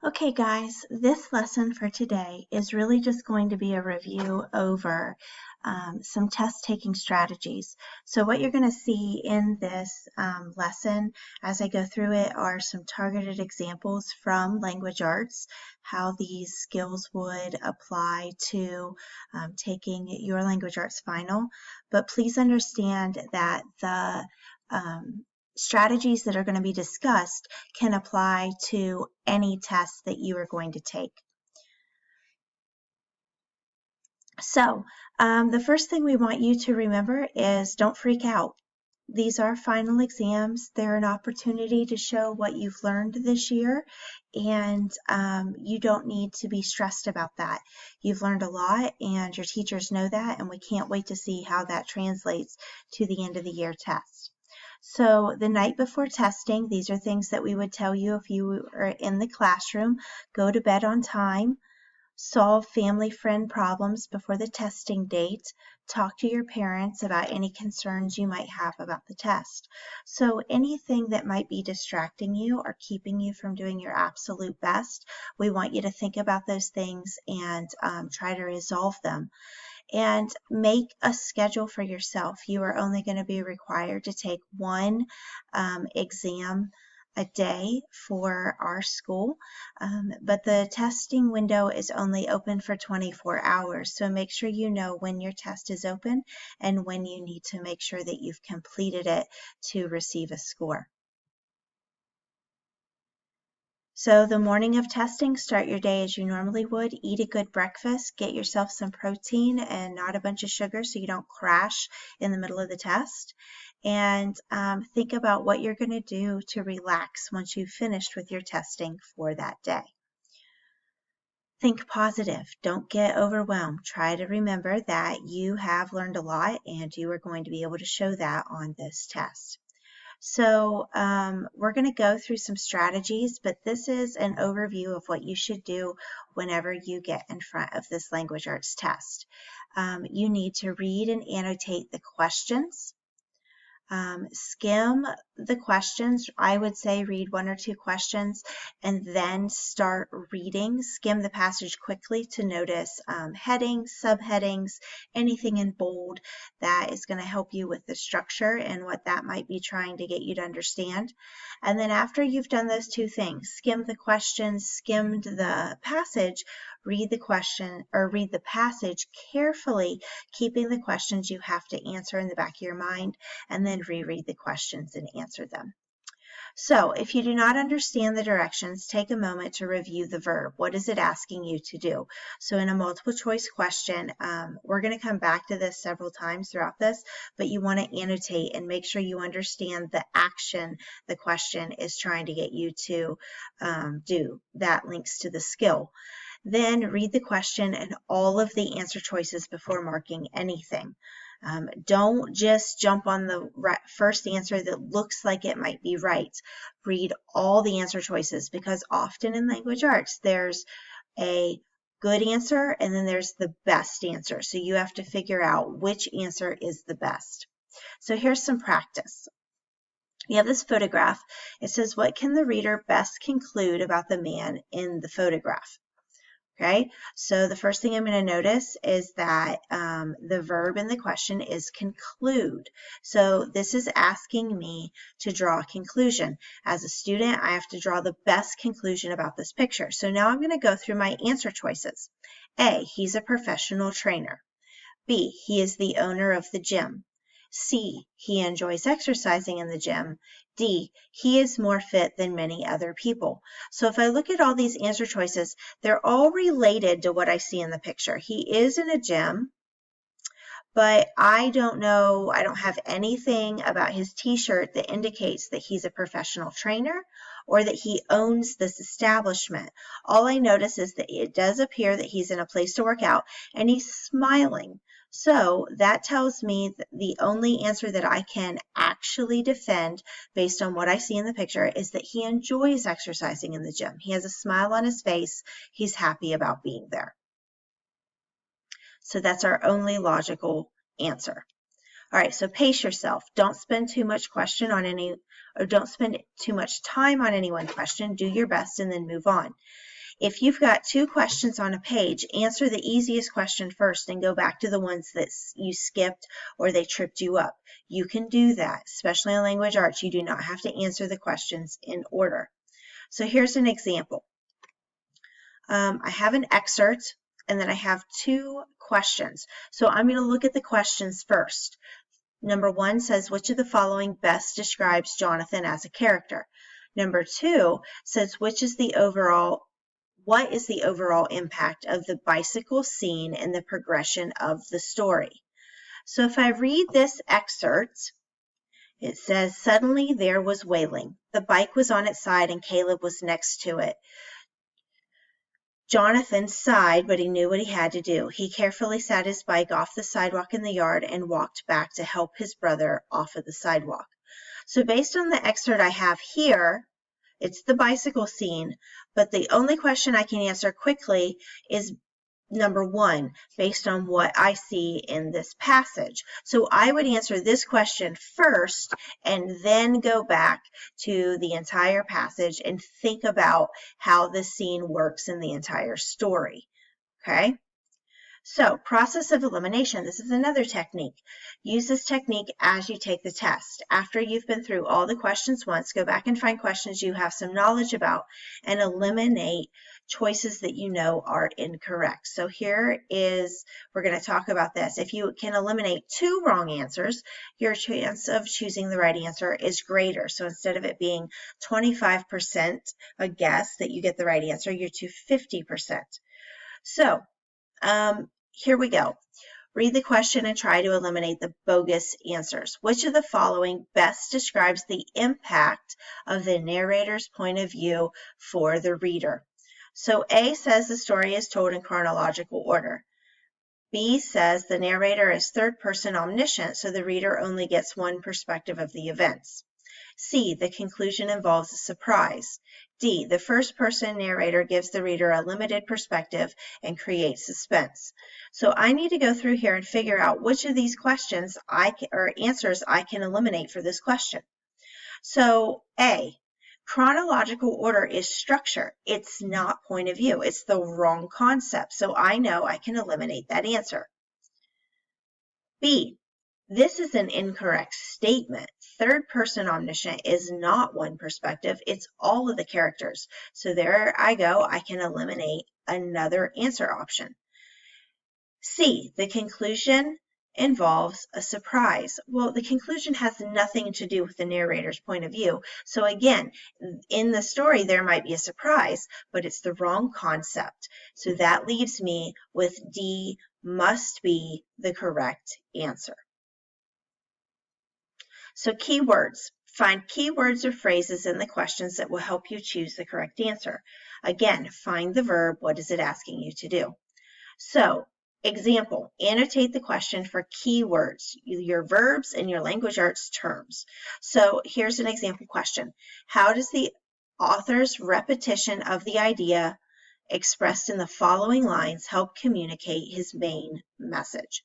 Okay, guys, this lesson for today is really just going to be a review over some test-taking strategies. So what you're going to see in this lesson as I go through it are some targeted examples from language arts, how these skills would apply to taking your language arts final. But please understand that the strategies that are going to be discussed can apply to any test that you are going to take. So the first thing we want you to remember is don't freak out. These are final exams. They're an opportunity to show what you've learned this year, and you don't need to be stressed about that. You've learned a lot, and your teachers know that, and we can't wait to see how that translates to the end of the year test. So the night before testing, these are things that we would tell you if you are in the classroom. Go to bed on time. Solve family-friend problems before the testing date. Talk to your parents about any concerns you might have about the test. So anything that might be distracting you or keeping you from doing your absolute best, we want you to think about those things and try to resolve them. And make a schedule for yourself. You are only going to be required to take one exam a day for our school, but the testing window is only open for 24 hours. So make sure you know when your test is open and when you need to make sure that you've completed it to receive a score. So the morning of testing, start your day as you normally would. Eat a good breakfast, get yourself some protein and not a bunch of sugar so you don't crash in the middle of the test. And think about what you're going to do to relax once you've finished with your testing for that day. Think positive. Don't get overwhelmed. Try to remember that you have learned a lot and you are going to be able to show that on this test. So we're going to go through some strategies, but this is an overview of what you should do whenever you get in front of this language arts test. You need to read and annotate the questions. Skim the questions. I would say read one or two questions and then start reading. Skim the passage quickly to notice headings, subheadings, anything in bold that is going to help you with the structure and what that might be trying to get you to understand. And then after you've done those two things, skim the questions, skimmed the passage, read the question or read the passage carefully, keeping the questions you have to answer in the back of your mind, and then reread the questions and answer them. So if you do not understand the directions, take a moment to review the verb. What is it asking you to do? So in a multiple choice question, we're going to come back to this several times throughout this, but you want to annotate and make sure you understand the action the question is trying to get you to do. That links to the skill. Then read the question and all of the answer choices before marking anything. Don't just jump on the first answer that looks like it might be right. Read all the answer choices because often in language arts there's a good answer and then there's the best answer. So you have to figure out which answer is the best. So here's some practice. You have this photograph. It says, what can the reader best conclude about the man in the photograph? Okay, so the first thing I'm going to notice is that the verb in the question is conclude. So this is asking me to draw a conclusion. As a student, I have to draw the best conclusion about this picture. So now I'm going to go through my answer choices. A, he's a professional trainer. B, he is the owner of the gym. C, he enjoys exercising in the gym. D, he is more fit than many other people. So if I look at all these answer choices, they're all related to what I see in the picture. He is in a gym, but I don't know, I don't have anything about his t-shirt that indicates that he's a professional trainer or that he owns this establishment. All I notice is that it does appear that he's in a place to work out and he's smiling. So that tells me that the only answer that I can actually defend based on what I see in the picture is that he enjoys exercising in the gym. He has a smile on his face. He's happy about being there. So that's our only logical answer. All right, so pace yourself. Don't spend too much question on any or don't spend too much time on any one question. Do your best and then move on. If you've got 2 questions on a page, answer the easiest question first and go back to the ones that you skipped or they tripped you up. You can do that, especially in language arts. You do not have to answer the questions in order. So here's an example. I have an excerpt and then I have 2 questions. So I'm going to look at the questions first. Number 1 says, which of the following best describes Jonathan as a character? Number 2 says, what is the overall impact of the bicycle scene in the progression of the story? So if I read this excerpt, it says, suddenly there was wailing. The bike was on its side and Caleb was next to it. Jonathan sighed, but he knew what he had to do. He carefully sat his bike off the sidewalk in the yard and walked back to help his brother off of the sidewalk. So based on the excerpt I have here, it's the bicycle scene, but the only question I can answer quickly is number 1, based on what I see in this passage. So I would answer this question first and then go back to the entire passage and think about how this scene works in the entire story. Okay? So, process of elimination. This is another technique. Use this technique as you take the test. After you've been through all the questions once, go back and find questions you have some knowledge about and eliminate choices that you know are incorrect. So here is, we're going to talk about this. If you can eliminate 2 wrong answers, your chance of choosing the right answer is greater. So instead of it being 25% a guess that you get the right answer, you're to 50%. So, here we go. Read the question and try to eliminate the bogus answers. Which of the following best describes the impact of the narrator's point of view for the reader? So A says the story is told in chronological order. B says the narrator is third-person omniscient, so the reader only gets one perspective of the events. C, the conclusion involves a surprise. D, the first-person narrator gives the reader a limited perspective and creates suspense. So I need to go through here and figure out which of these questions or answers I can eliminate for this question. So A, chronological order is structure. It's not point of view. It's the wrong concept. So I know I can eliminate that answer. B, this is an incorrect statement. Third-person omniscient is not one perspective. It's all of the characters. So there I go. I can eliminate another answer option. C, the conclusion involves a surprise. Well, the conclusion has nothing to do with the narrator's point of view. So again, in the story, there might be a surprise, but it's the wrong concept. So that leaves me with D, must be the correct answer. So keywords. Find keywords or phrases in the questions that will help you choose the correct answer. Again, find the verb. What is it asking you to do? So, example, annotate the question for keywords, your verbs and your language arts terms. So here's an example question. How does the author's repetition of the idea expressed in the following lines help communicate his main message?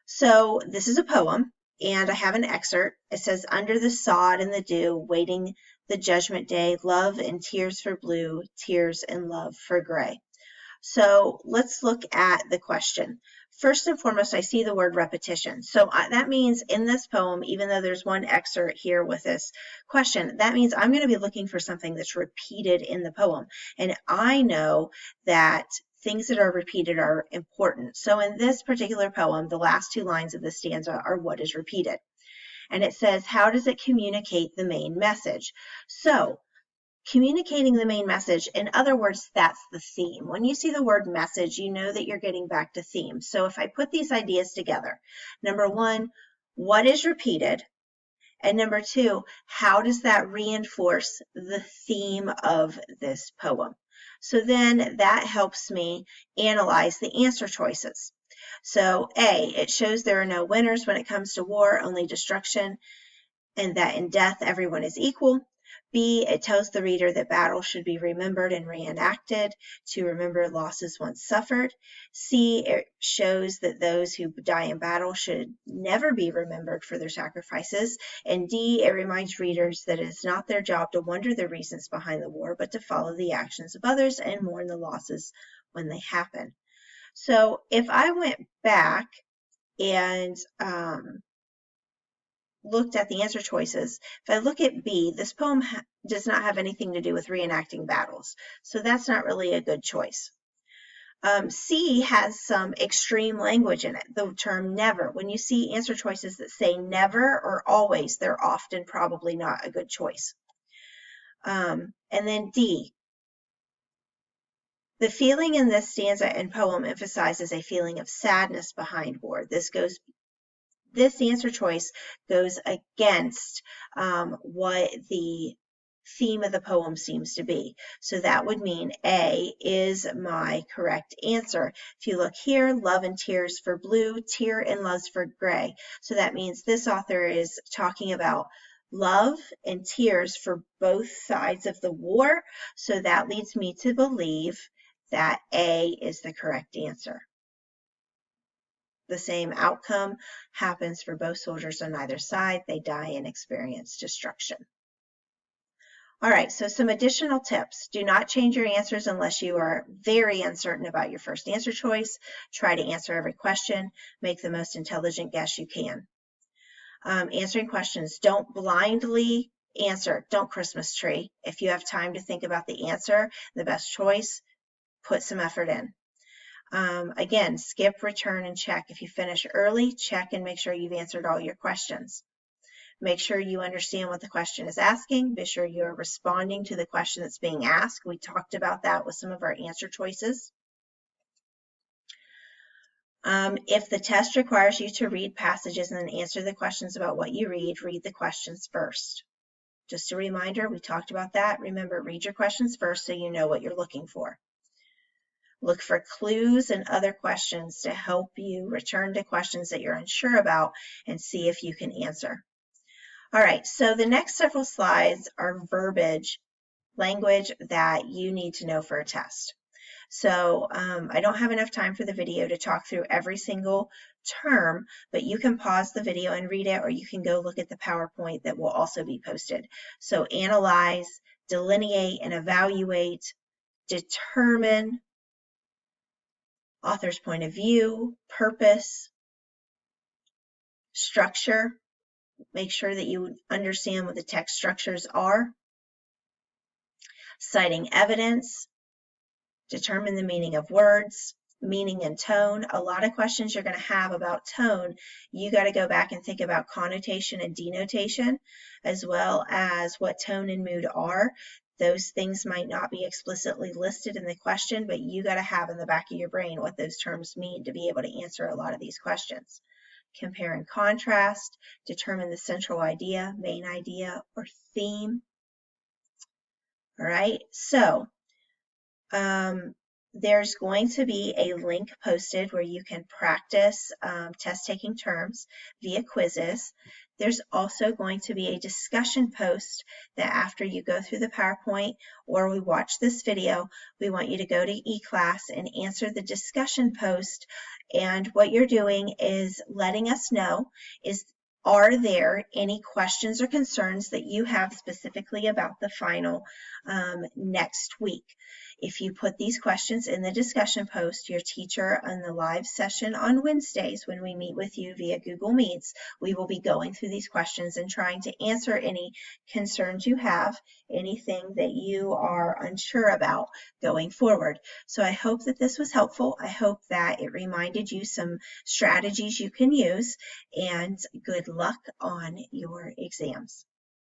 So this is a poem. And I have an excerpt. It says, under the sod and the dew, waiting the judgment day, love and tears for blue, tears and love for gray. So let's look at the question. First and foremost, I see the word repetition. So that means in this poem, even though there's one excerpt here with this question, that means I'm going to be looking for something that's repeated in the poem. And I know that things that are repeated are important. So in this particular poem, the last 2 lines of the stanza are what is repeated. And it says, how does it communicate the main message? So communicating the main message, in other words, that's the theme. When you see the word message, you know that you're getting back to theme. So if I put these ideas together, number 1, what is repeated? And number 2, how does that reinforce the theme of this poem? So then that helps me analyze the answer choices. So A, it shows there are no winners when it comes to war, only destruction, and that in death everyone is equal. B, it tells the reader that battles should be remembered and reenacted to remember losses once suffered. C, it shows that those who die in battle should never be remembered for their sacrifices. And D, it reminds readers that it is not their job to wonder the reasons behind the war, but to follow the actions of others and mourn the losses when they happen. So if I went back and looked at the answer choices, if I look at B, this poem does not have anything to do with reenacting battles, so that's not really a good choice. C has some extreme language in it, the term never. When you see answer choices that say never or always, they're often probably not a good choice. And then D, the feeling in this stanza and poem emphasizes a feeling of sadness behind war. This answer choice goes against what the theme of the poem seems to be. So that would mean A is my correct answer. If you look here, love and tears for blue, tear and loves for gray. So that means this author is talking about love and tears for both sides of the war. So that leads me to believe that A is the correct answer. The same outcome happens for both soldiers on either side. They die and experience destruction. All right, so some additional tips. Do not change your answers unless you are very uncertain about your first answer choice. Try to answer every question. Make the most intelligent guess you can. Answering questions. Don't blindly answer. Don't Christmas tree. If you have time to think about the answer, the best choice, put some effort in. Again, skip, return, and check. If you finish early, check and make sure you've answered all your questions. Make sure you understand what the question is asking. Be sure you're responding to the question that's being asked. We talked about that with some of our answer choices. If the test requires you to read passages and then answer the questions about what you read the questions first. Just a reminder, we talked about that. Remember, read your questions first so you know what you're looking for. Look for clues and other questions to help you return to questions that you're unsure about and see if you can answer. All right, so the next several slides are verbiage, language that you need to know for a test. So I don't have enough time for the video to talk through every single term, but you can pause the video and read it, or you can go look at the PowerPoint that will also be posted. So analyze, delineate and evaluate, determine, author's point of view, purpose, structure. Make sure that you understand what the text structures are. Citing evidence, determine the meaning of words, meaning and tone. A lot of questions you're going to have about tone, you got to go back and think about connotation and denotation, as well as what tone and mood are. Those things might not be explicitly listed in the question, but you got to have in the back of your brain what those terms mean to be able to answer a lot of these questions. Compare and contrast, determine the central idea, main idea, or theme. All right, so there's going to be a link posted where you can practice test taking terms via quizzes. There's also going to be a discussion post that after you go through the PowerPoint or we watch this video, we want you to go to eClass and answer the discussion post. And what you're doing is letting us know are there any questions or concerns that you have specifically about the final next week? If you put these questions in the discussion post, your teacher on the live session on Wednesdays when we meet with you via Google Meets, we will be going through these questions and trying to answer any concerns you have, anything that you are unsure about going forward. So I hope that this was helpful. I hope that it reminded you some strategies you can use, and good luck on your exams.